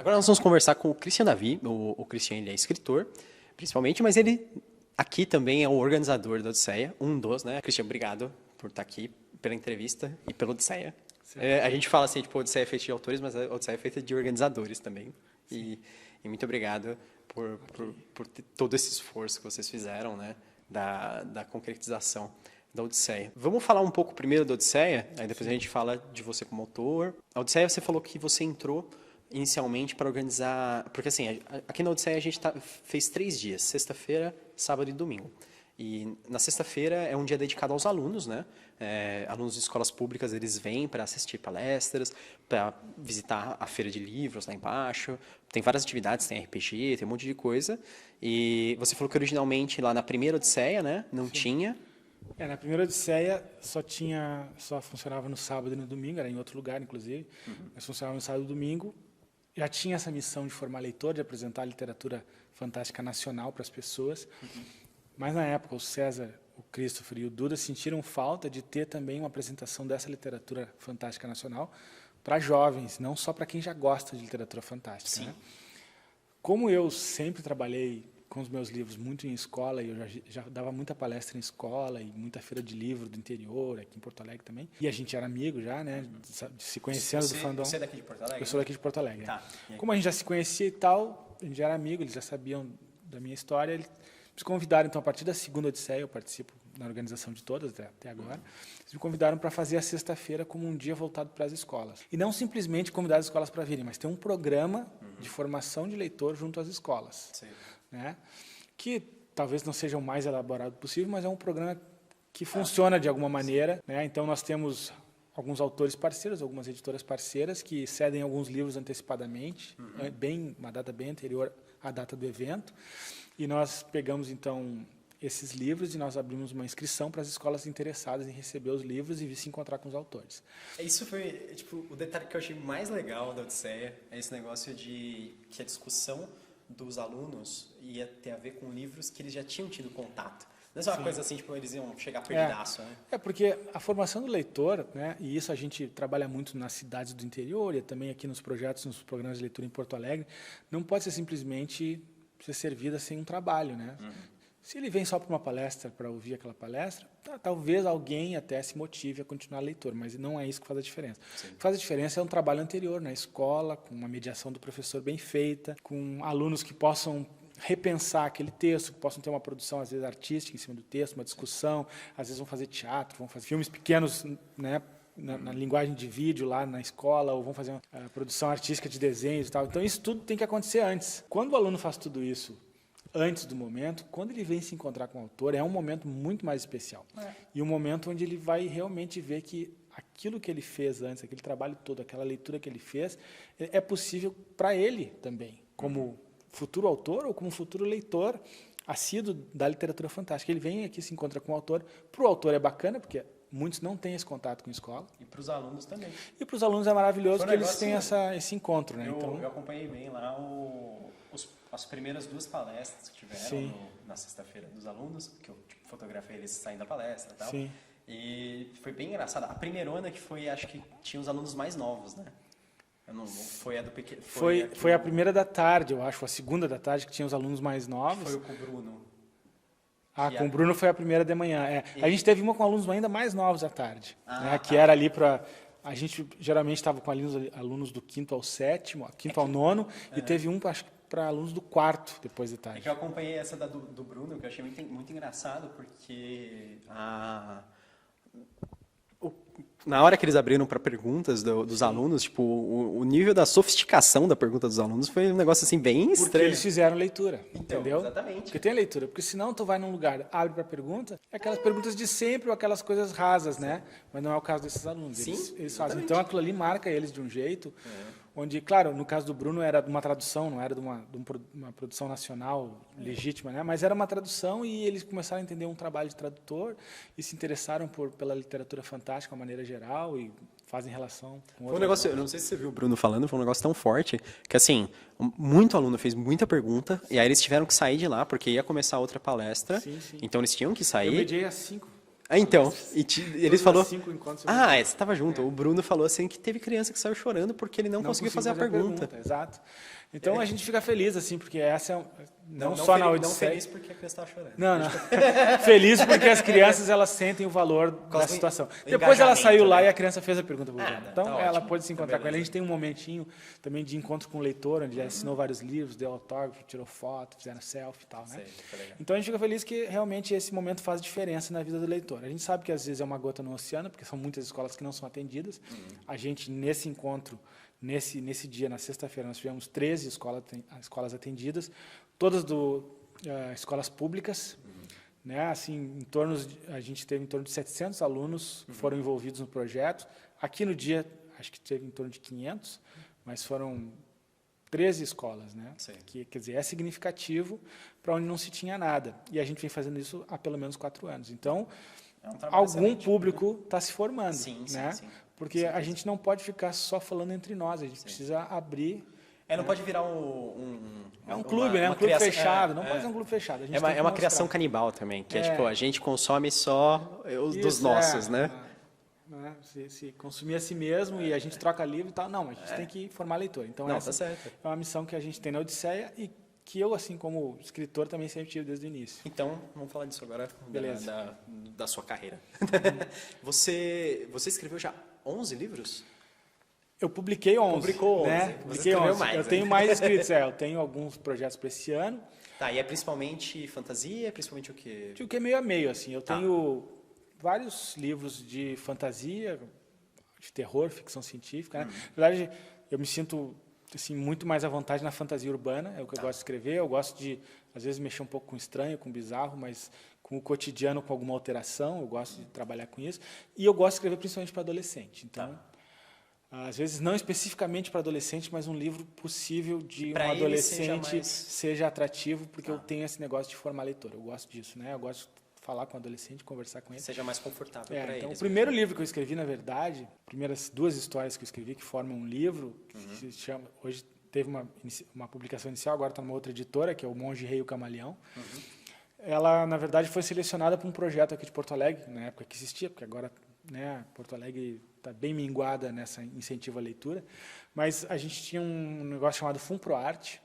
Agora nós vamos conversar com o Christian Davi. O Christian, ele é escritor, principalmente, mas ele aqui também é o organizador da Odisseia, um dos, né? Christian, obrigado por estar aqui, pela entrevista e pela Odisseia. A gente fala assim, tipo, a Odisseia é feita de autores, mas a Odisseia é feita de organizadores também. E muito obrigado por todo esse esforço que vocês fizeram, né? Da concretização da Odisseia. Vamos falar um pouco primeiro da Odisseia, aí depois a gente fala de você como autor. A Odisseia, você falou que você entrou inicialmente para organizar... Porque assim, aqui na Odisseia a gente fez 3 dias, sexta-feira, sábado e domingo. E na sexta-feira é um dia dedicado aos alunos, né? Alunos de escolas públicas, eles vêm para assistir palestras, para visitar a feira de livros lá embaixo. Tem várias atividades, tem RPG, tem um monte de coisa. E você falou que originalmente lá na primeira Odisseia, né? Não tinha... Na primeira Odisseia só funcionava no sábado e no domingo, era em outro lugar, inclusive, mas funcionava no sábado e domingo. Já tinha essa missão de formar leitor, de apresentar a literatura fantástica nacional para as pessoas. Mas na época o César, o Christopher e o Duda sentiram falta de ter também uma apresentação dessa literatura fantástica nacional para jovens, não só para quem já gosta de literatura fantástica. Né? Como eu sempre trabalhei com os meus livros muito em escola, e eu já dava muita palestra em escola e muita feira de livro do interior, aqui em Porto Alegre também. E a gente era amigo já, né, se conhecendo do fandom. Você é daqui de Porto Alegre? Eu sou daqui de Porto Alegre. Tá. Como a gente já se conhecia e tal, a gente já era amigo, eles já sabiam da minha história, eles me convidaram, então, a partir da segunda Odisseia, eu participo na organização de todas até agora, eles me convidaram para fazer a sexta-feira como um dia voltado para as escolas. E não simplesmente convidar as escolas para virem, mas ter um programa de formação de leitor junto às escolas. Sim. Né? Que talvez não seja o mais elaborado possível, mas é um programa que funciona de alguma maneira. Né? Então, nós temos alguns autores parceiros, algumas editoras parceiras que cedem alguns livros antecipadamente, uma data bem anterior à data do evento. E nós pegamos, então, esses livros e nós abrimos uma inscrição para as escolas interessadas em receber os livros e vir se encontrar com os autores. Isso foi, tipo, o detalhe que eu achei mais legal da Odisseia, é esse negócio de que a discussão dos alunos ia ter a ver com livros que eles já tinham tido contato. Não é só uma coisa assim, tipo, eles iam chegar perdidaço, né? Porque a formação do leitor, né, e isso a gente trabalha muito nas cidades do interior e também aqui nos projetos, nos programas de leitura em Porto Alegre, não pode ser simplesmente ser servida sem um trabalho, né? Se ele vem só para uma palestra, para ouvir aquela palestra, talvez alguém até se motive a continuar leitor, mas não é isso que faz a diferença. Sim. O que faz a diferença é um trabalho anterior, na escola, com uma mediação do professor bem feita, com alunos que possam repensar aquele texto, que possam ter uma produção, às vezes, artística em cima do texto, uma discussão, às vezes vão fazer teatro, vão fazer filmes pequenos, né, na linguagem de vídeo lá na escola, ou vão fazer uma produção artística de desenhos e tal. Então, isso tudo tem que acontecer antes. Quando o aluno faz tudo isso antes do momento, quando ele vem se encontrar com o autor, é um momento muito mais especial. E um momento onde ele vai realmente ver que aquilo que ele fez antes, aquele trabalho todo, aquela leitura que ele fez, é possível para ele também, como futuro autor ou como futuro leitor assíduo da literatura fantástica. Ele vem aqui, se encontra com o autor. Para o autor é bacana, porque muitos não têm esse contato com a escola. E para os alunos também. E para os alunos é maravilhoso que eles têm esse encontro. Né? Eu acompanhei bem lá as primeiras 2 palestras que tiveram na sexta-feira dos alunos, que eu fotografei eles saindo da palestra e tal. Sim. E foi bem engraçado. A primeirona que foi, acho que tinha os alunos mais novos, né? Foi a do pequeno. Foi a primeira da tarde, eu acho, a segunda da tarde, que tinha os alunos mais novos. Foi com o Bruno. Com o Bruno foi a primeira de manhã. A gente teve uma com alunos ainda mais novos à tarde, né, que era ali para... A gente geralmente estava com alunos do 5º ao 7º, 5º ao 9º, e teve um, acho que, para alunos do 4º, depois de tarde. É que eu acompanhei essa do Bruno, que eu achei muito engraçado, porque na hora que eles abriram para perguntas dos alunos, tipo, o nível da sofisticação da pergunta dos alunos foi um negócio assim bem estranho. Porque eles fizeram leitura, entendeu? Exatamente. Porque tem leitura, porque senão tu vai num lugar, abre para pergunta, é aquelas perguntas de sempre ou aquelas coisas rasas, né? Mas não é o caso desses alunos. Eles fazem. Então aquilo ali marca eles de um jeito, onde, claro, no caso do Bruno era de uma tradução, não era de uma produção nacional legítima, né? Mas era uma tradução e eles começaram a entender um trabalho de tradutor e se interessaram pela literatura fantástica de uma maneira geral e fazem relação com Foi um negócio, eu não sei se você viu o Bruno falando, foi um negócio tão forte que, assim, muito aluno fez muita pergunta e aí eles tiveram que sair de lá porque ia começar outra palestra, então eles tinham que sair. Eu mediei às 5. Então, eles falou... 5 encontros. Você estava junto. O Bruno falou assim que teve criança que saiu chorando porque ele não conseguiu fazer a pergunta. Exato. Então a gente fica feliz, assim, porque essa é não só feliz, na Odisseia. Não feliz porque a criança estava chorando. Não. Feliz porque as crianças, elas sentem o valor da situação. Depois ela saiu lá e a criança fez a pergunta para o Bruno. Então tá ela ótimo. pôde se encontrar com ele. A gente tem um momentinho também de encontro com o leitor, onde ele assinou vários livros, deu autógrafo, tirou foto, fizeram selfie e tal, né? Então a gente fica feliz que realmente esse momento faz diferença na vida do leitor. A gente sabe que às vezes é uma gota no oceano, porque são muitas escolas que não são atendidas. A gente, nesse encontro, nesse dia, na sexta-feira, nós tivemos 13 escolas atendidas, todas escolas públicas, né? Assim, a gente teve em torno de 700 alunos que foram envolvidos no projeto. Aqui no dia, acho que teve em torno de 500, mas foram 13 escolas, né? Quer dizer, é significativo para onde não se tinha nada. E a gente vem fazendo isso há pelo menos 4 anos. Então, algum público está se formando, né? Sim. Porque a gente não pode ficar só falando entre nós, a gente precisa abrir... não pode virar um clube, né? Um clube fechado, não pode ser um clube fechado. É uma criação canibal também, que é tipo, a gente consome só os dos nossos, né? Se consumir a si mesmo e a gente troca livro e tal, não, a gente tem que formar leitor. Então essa é uma missão que a gente tem na Odisseia e que eu, assim como escritor, também sempre tive desde o início. Então, vamos falar disso agora, da sua carreira. Você escreveu já 11 livros? Eu publiquei 11. Publicou 11. Né? Publiquei 11. Eu tenho mais escritos, eu tenho alguns projetos para esse ano. Tá, e é principalmente fantasia, principalmente o quê? O que é meio a meio, assim. Eu tenho vários livros de fantasia, de terror, ficção científica, né? Na verdade, eu me sinto assim, muito mais à vontade na fantasia urbana, é o que eu gosto de escrever. Eu gosto de, às vezes, mexer um pouco com estranho, com bizarro, mas com o cotidiano, com alguma alteração. Eu gosto de trabalhar com isso. E eu gosto de escrever principalmente para adolescente. Então, às vezes, não especificamente para adolescente, mas um livro possível de um adolescente seja atrativo, porque eu tenho esse negócio de formar leitor. Eu gosto disso, né? Eu gosto de falar com o adolescente, conversar com ele. Seja mais confortável para ele. Então, o primeiro livro que eu escrevi, na verdade, primeiras 2 histórias que eu escrevi, que formam um livro, que se chama, hoje teve uma publicação inicial, agora está numa outra editora, que é o Monge, Rei e o Camaleão. Ela, na verdade, foi selecionada para um projeto aqui de Porto Alegre, na época que existia, porque agora, né, Porto Alegre está bem minguada nessa incentivo à leitura, mas a gente tinha um negócio chamado FUNPROARTE,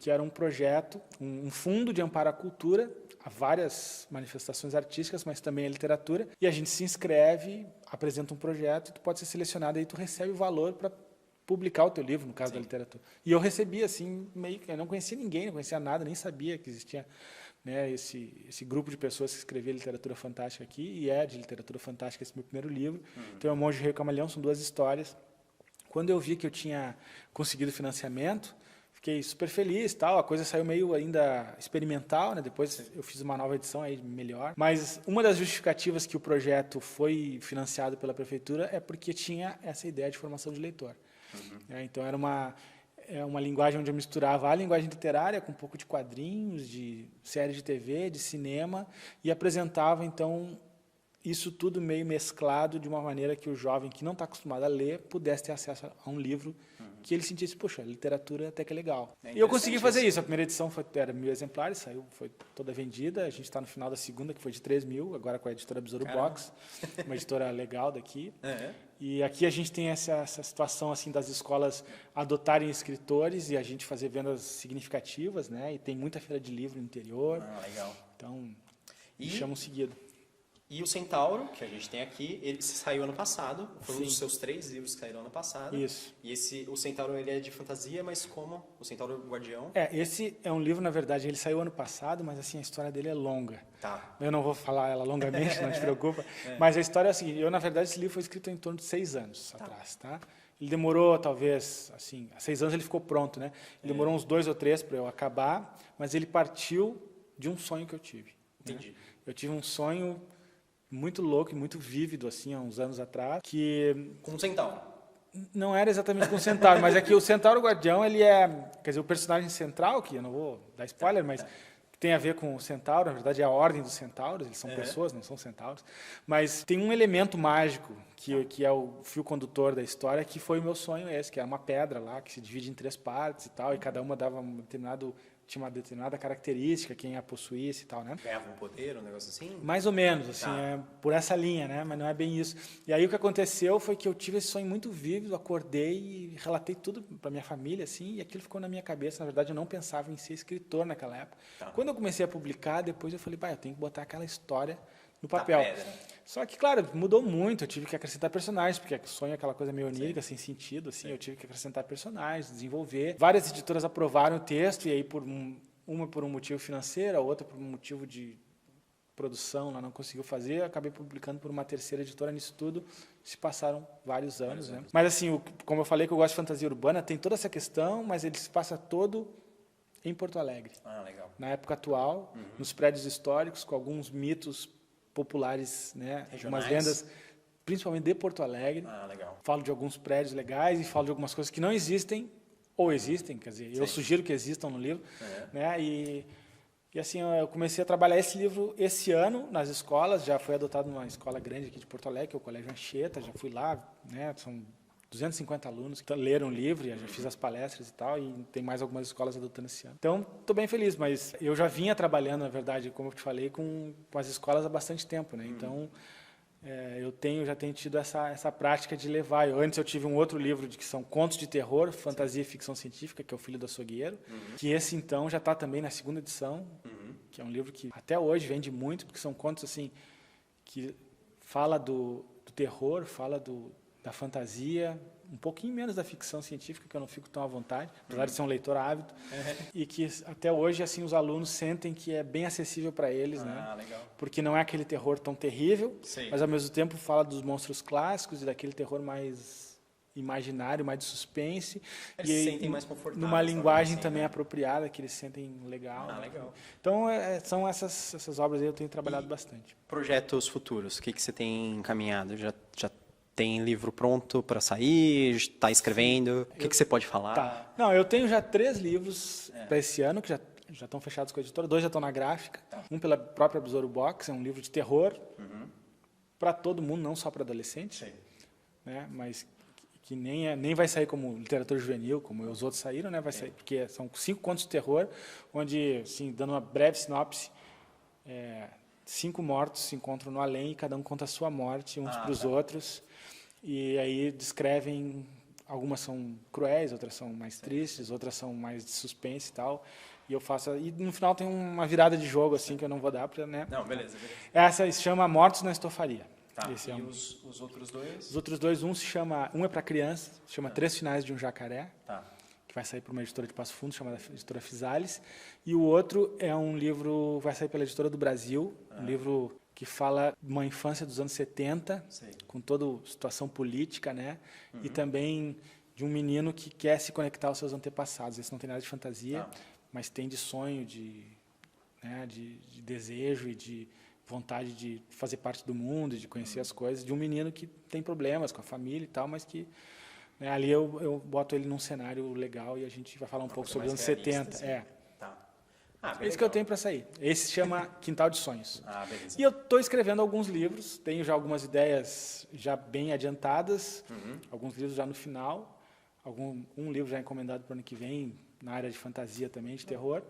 que era um projeto, um fundo de amparo à cultura, a várias manifestações artísticas, mas também a literatura, e a gente se inscreve, apresenta um projeto, e tu pode ser selecionado, aí tu recebe o valor para publicar o teu livro, no caso da literatura. E eu recebi, assim, meio que eu não conhecia ninguém, não conhecia nada, nem sabia que existia, né, esse grupo de pessoas que escrevia literatura fantástica aqui, e é de literatura fantástica esse meu primeiro livro. Então, é o Monge, Rei e o Camaleão, são 2 histórias. Quando eu vi que eu tinha conseguido financiamento, fiquei super feliz, tal. A coisa saiu meio ainda experimental, né? Depois eu fiz uma nova edição aí melhor. Mas uma das justificativas que o projeto foi financiado pela prefeitura é porque tinha essa ideia de formação de leitor. Então era uma linguagem onde eu misturava a linguagem literária com um pouco de quadrinhos, de série de TV, de cinema, e apresentava então isso tudo meio mesclado de uma maneira que o jovem que não está acostumado a ler pudesse ter acesso a um livro que ele sentisse, poxa, a literatura até que é legal. E eu consegui fazer isso. A primeira edição era 1.000 exemplares, foi toda vendida. A gente está no final da segunda, que foi de 3.000, agora com a editora Besouro Box, uma editora legal daqui. E aqui a gente tem essa situação assim das escolas adotarem escritores e a gente fazer vendas significativas, né? E tem muita feira de livro no interior. Legal. Então, me chamam seguido. E o Centauro, que a gente tem aqui, ele saiu ano passado. Foi um dos seus 3 livros que saíram ano passado. Isso. E o Centauro, ele é de fantasia, mas como? O Centauro Guardião? Esse é um livro, na verdade, ele saiu ano passado, mas assim, a história dele é longa. Tá. Eu não vou falar ela longamente, não te preocupa. Mas a história é a seguinte, na verdade, esse livro foi escrito em torno de 6 anos atrás, tá? Ele demorou, talvez, assim, há 6 anos ele ficou pronto, né? Ele demorou uns 2 ou 3 para eu acabar, mas ele partiu de um sonho que eu tive. Entendi. Né? Eu tive um sonho muito louco e muito vívido, assim, há uns anos atrás, que... Com o Centauro? Não era exatamente com o Centauro, mas é que o Centauro Guardião, ele é... Quer dizer, o personagem central, que eu não vou dar spoiler, mas tem a ver com o Centauro, na verdade é a ordem dos centauros, eles são pessoas, não são centauros, mas tem um elemento mágico, que é o fio condutor da história, que foi o meu sonho esse, que é uma pedra lá, que se divide em 3 partes e tal, e cada uma dava um determinado tinha uma determinada característica, quem a possuísse e tal, né? Ganhava um poder, um negócio assim? Mais ou menos, assim, Tá. por essa linha, né? Mas não é bem isso. E aí o que aconteceu foi que eu tive esse sonho muito vívido, acordei e relatei tudo para minha família, assim, e aquilo ficou na minha cabeça. Na verdade, eu não pensava em ser escritor naquela época. Tá. Quando eu comecei a publicar, depois eu falei, eu tenho que botar aquela história no papel. pedra. Só que, claro, mudou muito. Eu tive que acrescentar personagens, porque o sonho é aquela coisa meio onírica, sem sentido, assim. Eu tive que acrescentar personagens, desenvolver. Várias editoras aprovaram o texto, e aí uma por um motivo financeiro, a outra por um motivo de produção, ela não conseguiu fazer, eu acabei publicando por uma terceira editora. Nisso tudo se passaram vários anos, né? Mas assim, como eu falei que eu gosto de fantasia urbana, tem toda essa questão, mas ele se passa todo em Porto Alegre. Ah, legal. Na época atual, nos prédios históricos, com alguns mitos populares, né? Regionais. Umas lendas, principalmente de Porto Alegre. Ah, legal. Falo de alguns prédios legais e falo de algumas coisas que não existem, ou existem, quer dizer, eu sugiro que existam no livro, né? E assim, eu comecei a trabalhar esse livro esse ano nas escolas, já foi adotado numa escola grande aqui de Porto Alegre, que é o Colégio Anchieta, já fui lá, né? São 250 alunos que leram o livro, já fiz as palestras e tal, e tem mais algumas escolas adotando esse ano. Então, estou bem feliz, mas eu já vinha trabalhando, na verdade, como eu te falei, com as escolas há bastante tempo, né? Então, já tenho tido essa prática de levar. Antes eu tive um outro livro que são contos de terror, fantasia e ficção científica, que é o Filho do Açougueiro, que esse então já está também na segunda edição, que é um livro que até hoje vende muito, porque são contos assim que fala do terror, fala da fantasia, um pouquinho menos da ficção científica, que eu não fico tão à vontade, apesar de ser um leitor ávido, e que até hoje assim os alunos sentem que é bem acessível para eles, né? Legal. Porque não é aquele terror tão terrível, Sim. mas ao mesmo tempo fala dos monstros clássicos e daquele terror mais imaginário, mais de suspense. Eles se sentem mais confortáveis. Numa linguagem assim, também né? apropriada, que eles sentem legal. Ah, né? legal. Então, são essas obras aí eu tenho trabalhado bastante. Projetos futuros, o que você tem encaminhado? Já tem livro pronto para sair? Está escrevendo? O que você pode falar? Tá. Não, eu tenho já 3 livros para esse ano, que já estão fechados com a editora. 2 já estão na gráfica. Um pela própria Besouro Box, é um livro de terror para todo mundo, não só para adolescentes. Sim. Né? Mas que nem vai sair como literatura juvenil, como os outros saíram, né? Vai sair, porque são 5 contos de terror, onde, assim, dando uma breve sinopse, 5 mortos se encontram no além e cada um conta a sua morte uns para os outros. E aí descrevem, algumas são cruéis, outras são mais tristes, outras são mais de suspense e tal. E no final tem uma virada de jogo assim que eu não vou dar para, né? Não, beleza. Essa se chama Mortos na Estofaria. Tá. Esse E os outros dois? Os outros dois, um é para criança, se chama Três Finais de um Jacaré. Tá. Que vai sair por uma editora de Passo Fundo, chamada Editora Fisales. E o outro é um livro, vai sair pela Editora do Brasil, um livro que fala de uma infância dos anos 70, com toda a situação política, né? E também de um menino que quer se conectar aos seus antepassados. Esse não tem nada de fantasia, mas tem de sonho, de desejo e de vontade de fazer parte do mundo, de conhecer as coisas, de um menino que tem problemas com a família e tal, mas que ali eu boto ele num cenário legal e a gente vai falar um pouco sobre os anos 70. Assim. Tá. É isso que eu tenho para sair. Esse se chama Quintal de Sonhos. Beleza. E eu estou escrevendo alguns livros, tenho já algumas ideias já bem adiantadas, alguns livros já no final, um livro já encomendado para o ano que vem, na área de fantasia também, de terror,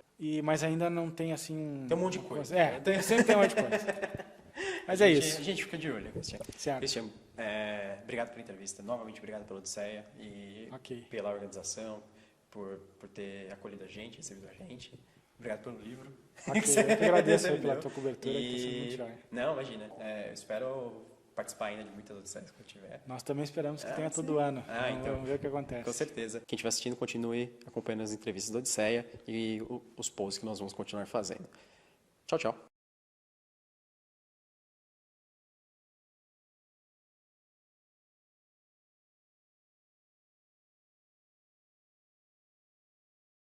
mas ainda não tem assim... Tem um monte de coisa. Sempre tem um monte de coisa. Mas é isso. A gente fica de olho, Cristiano. Certo. Cristiano, obrigado pela entrevista. Novamente, obrigado pela Odisseia e pela organização, por ter acolhido a gente, recebido a gente. Obrigado pelo livro. Eu que agradeço pela tua cobertura. Não, imagina. Eu espero participar ainda de muitas Odisseias que eu tiver. Nós também esperamos que tenha todo ano. Então, vamos ver o que acontece. Com certeza. Quem estiver assistindo, continue acompanhando as entrevistas da Odisseia e os posts que nós vamos continuar fazendo. Tchau, tchau.